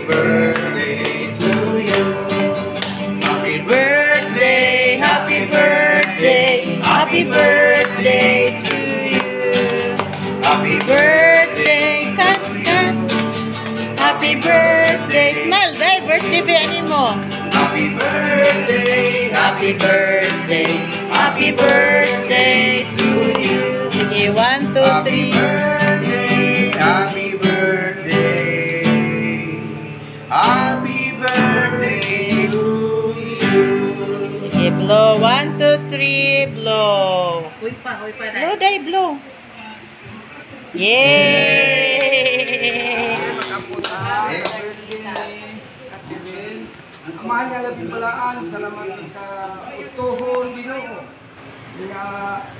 birthday to you. Happy birthday, happy birthday, happy birthday to you. Happy birthday, kan. Happy birthday. Smile, day. Birthday ba yan mo? Happy birthday, happy birthday, Happy birthday to you. Okay, 1, 2, 3. happy birthday, happy birthday, happy birthday to you. Okay, blow. 1, 2, 3, blow. Uy pa na. Blow, day, blow. Yay! Ang mahal niya lang balaan, salamat ka utuhon, Ginoo. Nga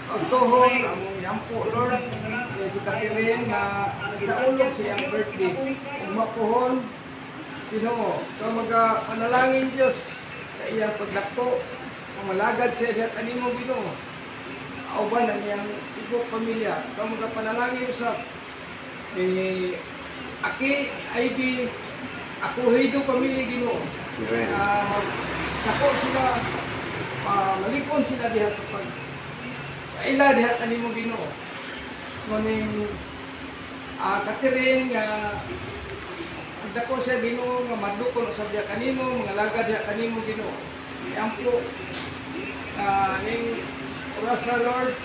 utuhon, ang yampo, Lord. Si Catherine nga sa ulog siyang birthday. Kung mapuhon, Ginoo. Ikaw panalangin Diyos sa iyang pagdako. Kung malagad siya dihat animo, Ginoo. Auban ang iyang ibang pamilya. Ikaw panalangin sa aki, ID, ako hido pamilya, Ginoo. Nako sila, malikon sila diha sa kaila diha kanimo, Ginoo. Maning Catherine nga dako siya, Ginoo, nga madukon sa diha kanimo, mga laga diha kanimo, Ginoo. Iampo ning oras sa Lord,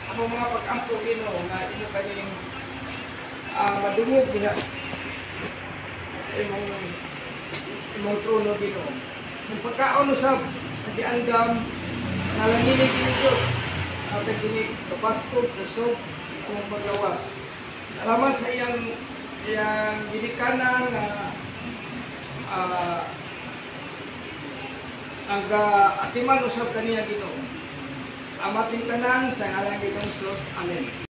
ako mga pag-ampo, Ginoo, nga imo kaning madungog diha imong trono, Ginoo. Ang pagkaon usab nagiandam nalanginig ni Dios at ginig kapastog kusog ang paggawas. Salamat sa iyang ginikanan nga atiman usab kaniya, Ginoo. Amating tanan sa ngalan ni Jesus. Amen.